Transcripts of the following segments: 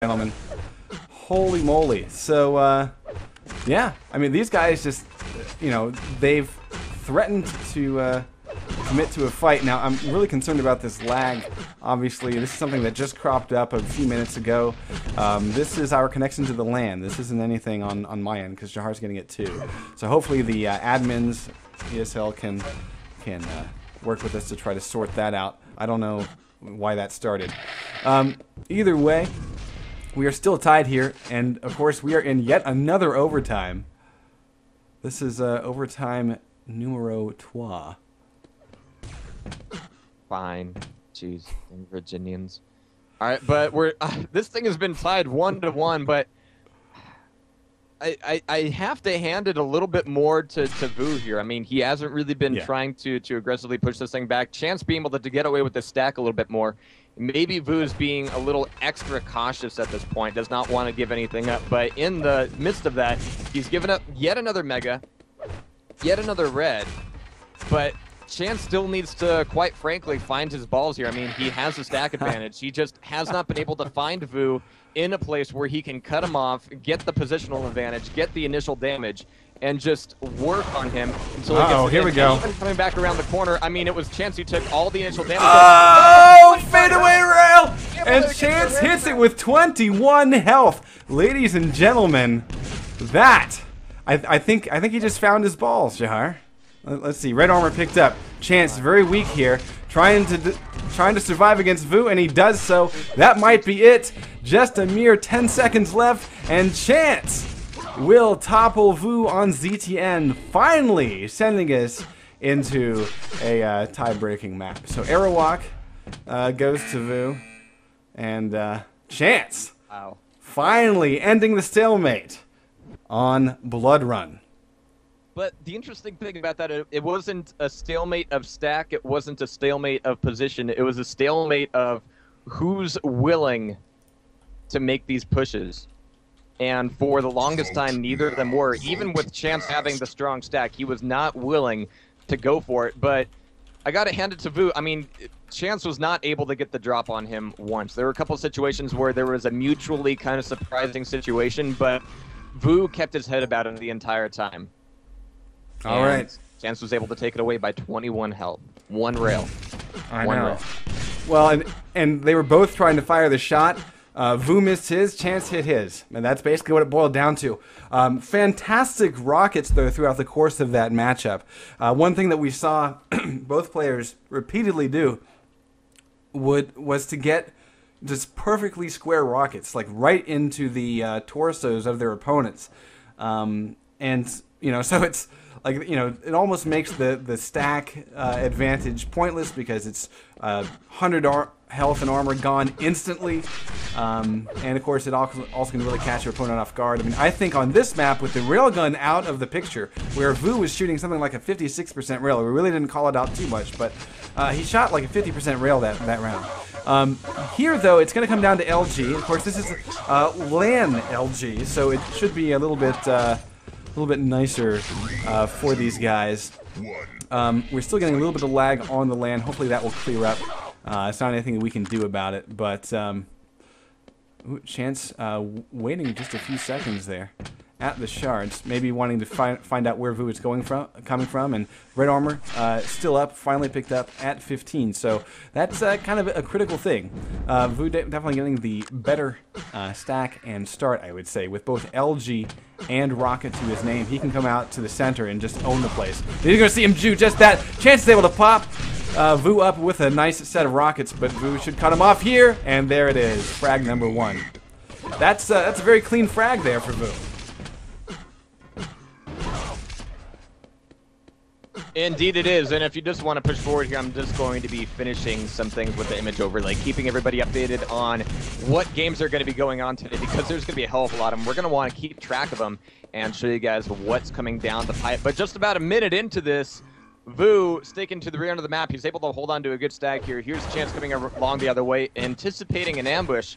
gentlemen. Holy moly. So, yeah. I mean, these guys just, you know, they've threatened to commit to a fight. Now, I'm really concerned about this lag. Obviously, this is something that just cropped up a few minutes ago. This is our connection to the LAN. This isn't anything on my end, because Jahar's getting it too. So hopefully the admins, ESL, can work with us to try to sort that out. I don't know why that started. Either way, we are still tied here, and of course we are in yet another overtime. This is overtime numero 3. Fine. Jeez, Virginians. Alright, but we're this thing has been tied 1-1, but I have to hand it a little bit more to Vu here. I mean, he hasn't really been trying to aggressively push this thing back. Chance being able to get away with the stack a little bit more. Maybe Vu's being a little extra cautious at this point, does not want to give anything up. But in the midst of that, he's given up yet another Mega, yet another Red. But Chance still needs to, quite frankly, find his balls here. I mean, he has a stack advantage. He just has not been able to find Vu in a place where he can cut him off, get the positional advantage, get the initial damage, and just work on him until he gets here we go. Even coming back around the corner, I mean, it was Chance who took all the initial damage. Oh, fadeaway rail! And Chance hits it with 21 health. Ladies and gentlemen, that, I think he just found his balls, Jahar. Let's see, red armor picked up. Chance very weak here, trying to survive against Vu, and he does so. That might be it. Just a mere 10 seconds left, and Chance will topple Vu on ZTN, finally sending us into a tie-breaking map. So Aerowalk goes to Vu, and Chance finally ending the stalemate on Blood Run. But the interesting thing about that, it wasn't a stalemate of stack, it wasn't a stalemate of position, it was a stalemate of who's willing to make these pushes. And for the longest time, neither of them were. Even with Chance having the strong stack, he was not willing to go for it. But I got to hand it to Vu. I mean, Chance was not able to get the drop on him once. There were a couple of situations where there was a mutually kind of surprising situation, but Vu kept his head about it the entire time. All right. Chance was able to take it away by 21 health. One rail. I know. Well, and they were both trying to fire the shot. Vu missed his, Chance hit his. And that's basically what it boiled down to. Fantastic rockets, though, throughout the course of that matchup. One thing that we saw both players repeatedly do was to get just perfectly square rockets, like right into the torsos of their opponents. And, you know, so it's like, you know, it almost makes the stack advantage pointless, because it's 100 health and armor gone instantly, and of course it also can really catch your opponent off guard. I mean, I think on this map, with the railgun out of the picture, where Vu was shooting something like a 56% rail, we really didn't call it out too much, but he shot like a 50% rail that round. Here, though, it's going to come down to LG. Of course, this is LAN LG, so it should be a little bit nicer for these guys. We're still getting a little bit of lag on the LAN. Hopefully that will clear up. It's not anything that we can do about it, but Chance waiting just a few seconds there at the shards, maybe wanting to find out where Vu is coming from, and red armor still up, finally picked up at 15. So that's kind of a critical thing. Vu definitely getting the better stack and start, I would say, with both LG and Rocket to his name. He can come out to the center and just own the place. You're going to see him do just that. Chance is able to pop Vu up with a nice set of rockets, but Vu should cut him off here, and there it is, frag number 1. That's a very clean frag there for Vu. Indeed it is, and if you just want to push forward here, I'm just going to be finishing some things with the image overlay, keeping everybody updated on what games are going to be going on today, because there's going to be a hell of a lot of them. We're going to want to keep track of them and show you guys what's coming down the pipe. But just about a minute into this, Vu sticking to the rear end of the map. He's able to hold on to a good stack here. Here's Chance coming along the other way, anticipating an ambush.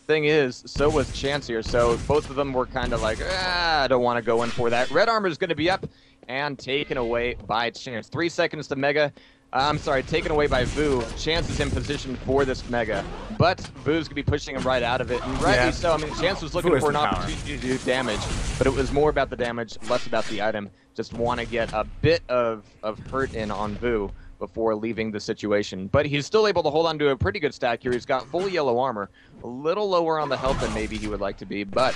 Thing is, so was Chance here, so both of them were kind of like, I don't want to go in for that. Red armor is going to be up and taken away by Chance. 3 seconds to Mega. I'm sorry, taken away by Vu. Chance is in position for this Mega, but Vu's gonna be pushing him right out of it, and rightly so. I mean, Chance was looking for an opportunity to do damage, but it was more about the damage, less about the item. Just want to get a bit of hurt in on Vu before leaving the situation. But he's still able to hold on to a pretty good stack here. He's got full yellow armor, a little lower on the health than maybe he would like to be, but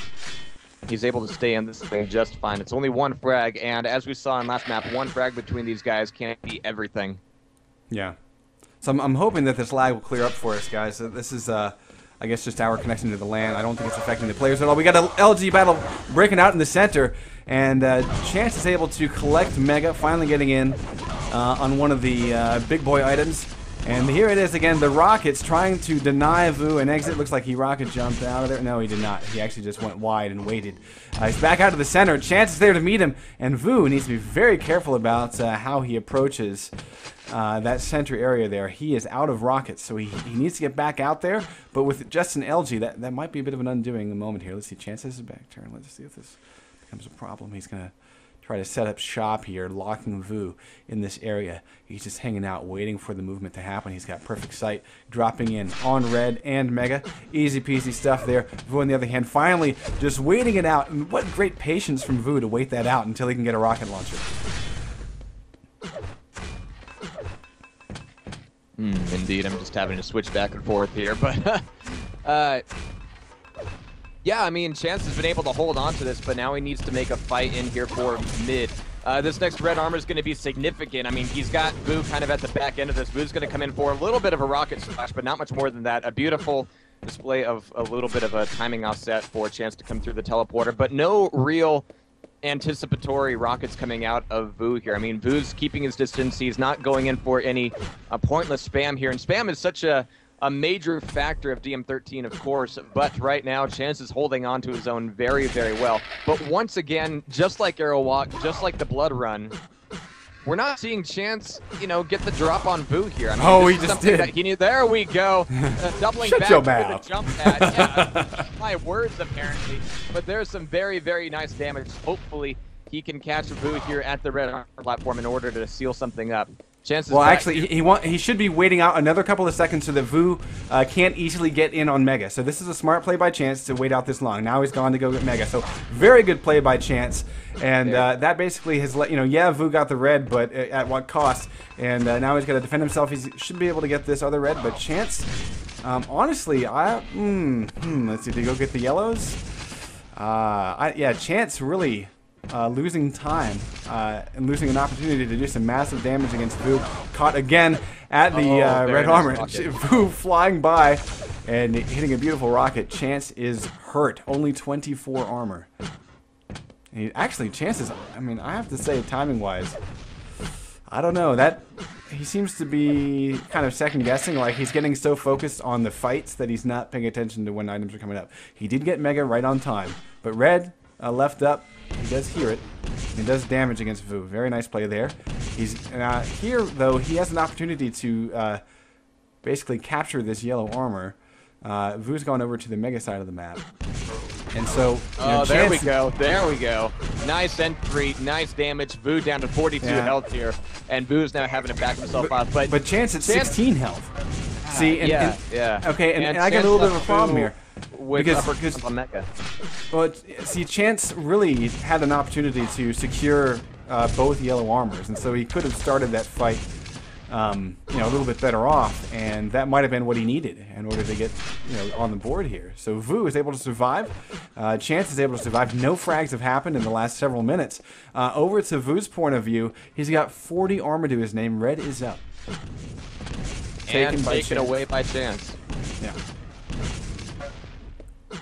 he's able to stay in this thing just fine. It's only one frag, and as we saw in last map, one frag between these guys can't be everything. Yeah. So I'm hoping that this lag will clear up for us, guys. This is, I guess, just our connection to the LAN. I don't think it's affecting the players at all. We got an LG battle breaking out in the center, and Chance is able to collect Mega, finally getting in on one of the big boy items. And here it is again, the Rockets trying to deny Vu an exit. Looks like he rocket jumped out of there. No, he did not. He actually just went wide and waited. He's back out of the center. Chance is there to meet him, and Vu needs to be very careful about how he approaches that center area there. He is out of rockets, so he needs to get back out there. But with just an LG, that might be a bit of an undoing moment here. Let's see, Chance has his back turn. Let's see if this becomes a problem. He's going to try to set up shop here, locking Vu in this area. He's just hanging out, waiting for the movement to happen. He's got perfect sight, dropping in on red and Mega. Easy peasy stuff there. Vu, on the other hand, finally just waiting it out. And what great patience from Vu to wait that out until he can get a rocket launcher. Indeed, I'm just having to switch back and forth here, but yeah, I mean, Chance has been able to hold on to this, but now he needs to make a fight in here for mid. This next red armor is going to be significant. I mean, he's got Vu kind of at the back end of this. Vu's going to come in for a little bit of a rocket splash, but not much more than that. A beautiful display of a little bit of a timing offset for a Chance to come through the teleporter, but no real anticipatory rockets coming out of Vu here. I mean, Vu's keeping his distance. He's not going in for any pointless spam here, and spam is such a major factor of DM13, of course, but right now Chance is holding on to his own very, very well. But once again, just like Arrow Walk, just like the Blood Run, we're not seeing Chance, you know, get the drop on Vu here. I mean, he just did. He knew, there we go. Doubling Shut back your with mouth. the jump pad. Yeah, my words, apparently. But there's some very, very nice damage. Hopefully, he can catch Vu here at the red armor platform in order to seal something up. Chances well, actually, he should be waiting out another couple of seconds so that Vu can't easily get in on Mega. So this is a smart play by Chance to wait out this long. Now he's gone to go get Mega. So very good play by Chance. And that basically has let, you know, yeah, Vu got the red, but at what cost? And now he's got to defend himself. He should be able to get this other red, but Chance, honestly, let's see, did he go get the yellows? Yeah, Chance really losing time and losing an opportunity to do some massive damage against Vu. Caught again at the red armor. Vu flying by and hitting a beautiful rocket. Chance is hurt. Only 24 armor. And actually, Chance is, I mean, I have to say, timing-wise, I don't know. He seems to be kind of second-guessing. Like, he's getting so focused on the fights that he's not paying attention to when items are coming up. He did get Mega right on time. But red, left up, he does hear it. He does damage against Vu. Very nice play there. He's here, though, he has an opportunity to basically capture this yellow armor. Vu's gone over to the Mega side of the map. And so, there we go. There we go. Nice entry, nice damage. Vu down to 42 health here, and Vu's now having to back himself up. But Chance at 16 health. See, okay, and I got a little bit of a problem here. Because on Mega. Well, see, Chance really had an opportunity to secure both yellow armors, and so he could have started that fight, you know, a little bit better off, and that might have been what he needed in order to get, you know, on the board here. So Vu is able to survive. Chance is able to survive. No frags have happened in the last several minutes. Over to Vu's point of view, he's got 40 armor to his name. Red is up. Taken away by Chance. Yeah.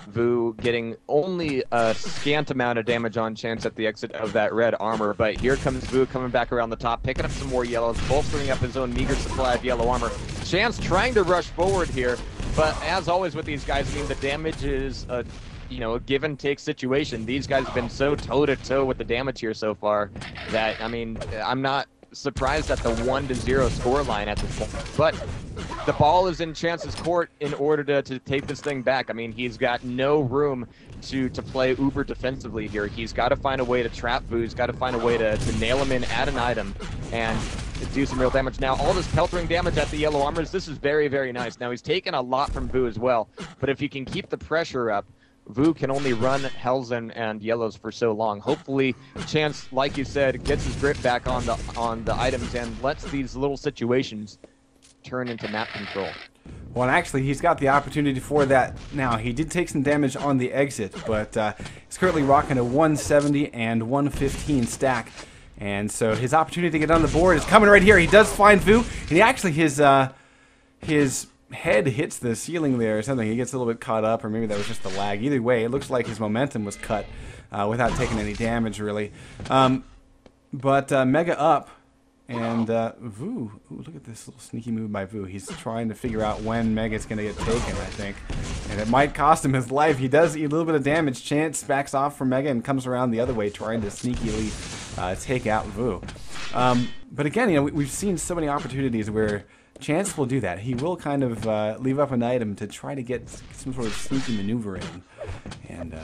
Vu getting only a scant amount of damage on Chance at the exit of that red armor, but here comes Vu coming back around the top, picking up some more yellows, bolstering up his own meager supply of yellow armor. Chance trying to rush forward here, but as always with these guys, I mean, the damage is a, you know, a give and take situation. These guys have been so toe-to-toe with the damage here so far that, I mean, I'm not surprised at the 1-0 scoreline at this point, but the ball is in Chance's court in order to take this thing back. I mean, he's got no room to play uber defensively here. He's got to find a way to trap Vu. He's got to find a way to nail him in at an item. And do some real damage. Now, all this peltering damage at the yellow armors, this is very, very nice. Now, he's taken a lot from Vu as well, but if he can keep the pressure up, Vu can only run Hells and Yellows for so long. Hopefully, Chance, like you said, gets his grip back on the items and lets these little situations turn into map control. Well, and actually, he's got the opportunity for that now. He did take some damage on the exit, but he's currently rocking a 170 and 115 stack. And so his opportunity to get on the board is coming right here. He does find Vu, and he actually, his head hits the ceiling there or something. He gets a little bit caught up, or maybe that was just the lag. Either way, it looks like his momentum was cut without taking any damage, really. But Mega up. And Vu, ooh, look at this little sneaky move by Vu. He's trying to figure out when Mega's going to get taken, I think. And it might cost him his life. He does eat a little bit of damage. Chance backs off from Mega and comes around the other way, trying to sneakily take out Vu. But again, you know, we've seen so many opportunities where Chance will do that. He will kind of leave up an item to try to get some sort of sneaky maneuver in. And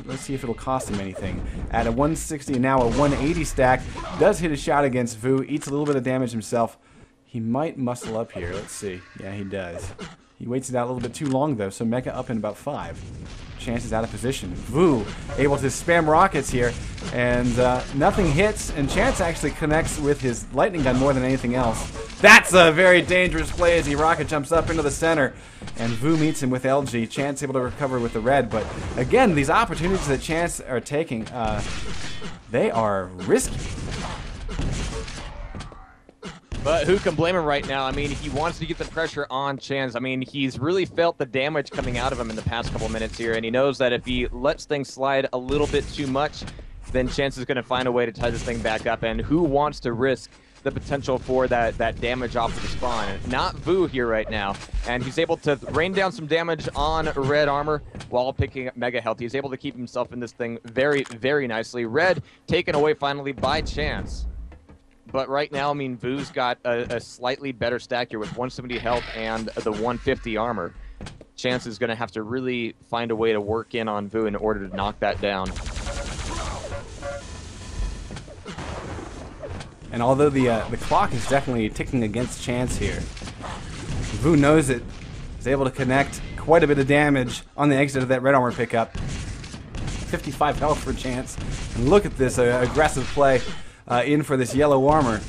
let's see if it'll cost him anything. At a 160 and now a 180 stack, does hit a shot against Vu, eats a little bit of damage himself. He might muscle up here. Let's see. Yeah, he does. He waits it out a little bit too long, though, so Mega up in about 5. Chance is out of position. Vu able to spam rockets here, and nothing hits, and Chance actually connects with his lightning gun more than anything else. That's a very dangerous play as he rocket jumps up into the center, and Vu meets him with LG. Chance able to recover with the red, but again, these opportunities that Chance are taking, they are risky. But who can blame him right now? I mean, he wants to get the pressure on Chance. I mean, he's really felt the damage coming out of him in the past couple minutes here, and he knows that if he lets things slide a little bit too much, then Chance is going to find a way to tie this thing back up. And who wants to risk the potential for that damage off of the spawn? Not Vu here right now. And he's able to rain down some damage on red armor while picking up mega health. He's able to keep himself in this thing very, very nicely. Red taken away finally by Chance. But right now, I mean, Vu's got a slightly better stack here with 170 health and the 150 armor. Chance is going to have to really find a way to work in on Vu in order to knock that down. And although the clock is definitely ticking against Chance here, Vu knows it. He's able to connect quite a bit of damage on the exit of that red armor pickup. 55 health for Chance. And look at this aggressive play. In for this yellow armor.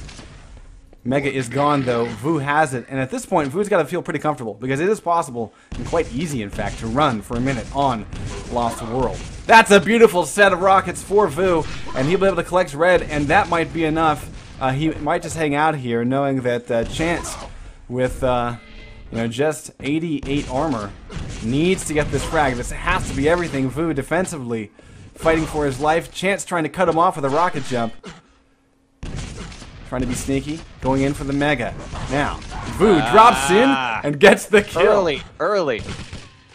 Mega is gone, though. Vu has it. And at this point, Vu's got to feel pretty comfortable, because it is possible, and quite easy, in fact, to run for a minute on Lost World. That's a beautiful set of rockets for Vu, and he'll be able to collect red, and that might be enough. He might just hang out here, knowing that Chance, with you know, just 88 armor, needs to get this frag. This has to be everything. Vu defensively fighting for his life. Chance trying to cut him off with a rocket jump. Trying to be sneaky, going in for the mega. Now, Vu drops in and gets the kill. Early.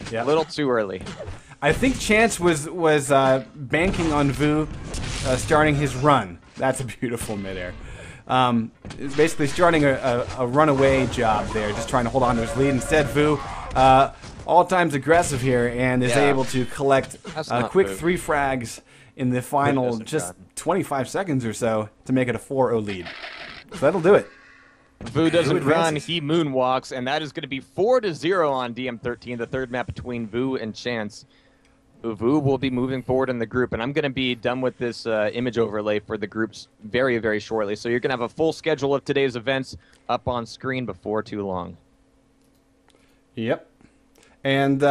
Yeah. A little too early. I think Chance was banking on Vu starting his run. That's a beautiful midair. Basically starting a runaway job there, just trying to hold on to his lead. Instead, Vu, all times aggressive here, and is able to collect a quick 3 frags in the final just 25 seconds or so to make it a 4-0 lead. So that'll do it. Vu doesn't run, he moonwalks, and that is going to be 4-0 on DM13, the third map between Vu and Chance. Vu will be moving forward in the group, and I'm going to be done with this image overlay for the groups very, very shortly. So you're going to have a full schedule of today's events up on screen before too long. Yep. And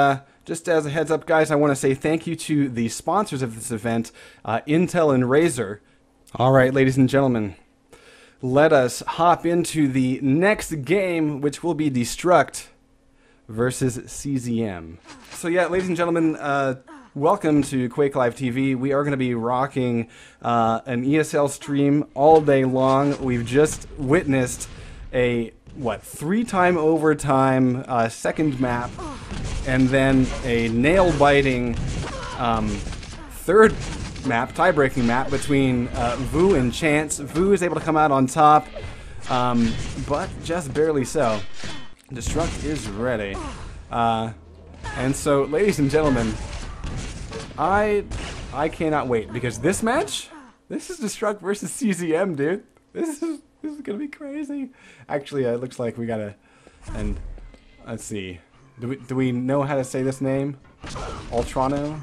just as a heads up, guys, I want to say thank you to the sponsors of this event, Intel and Razer. All right, ladies and gentlemen, let us hop into the next game, which will be Destruct versus CZM. So yeah, ladies and gentlemen, welcome to Quake Live TV. We are going to be rocking an ESL stream all day long. We've just witnessed a 3-time overtime second map, and then a nail-biting third map, tie-breaking map between Vu and Chance. Vu is able to come out on top, but just barely so. Destruct is ready. And so, ladies and gentlemen, I cannot wait, because this match, this is Destruct versus CZM, dude. This This is gonna be crazy. Actually, it looks like we gotta. And let's see. Do we know how to say this name? Ultrano.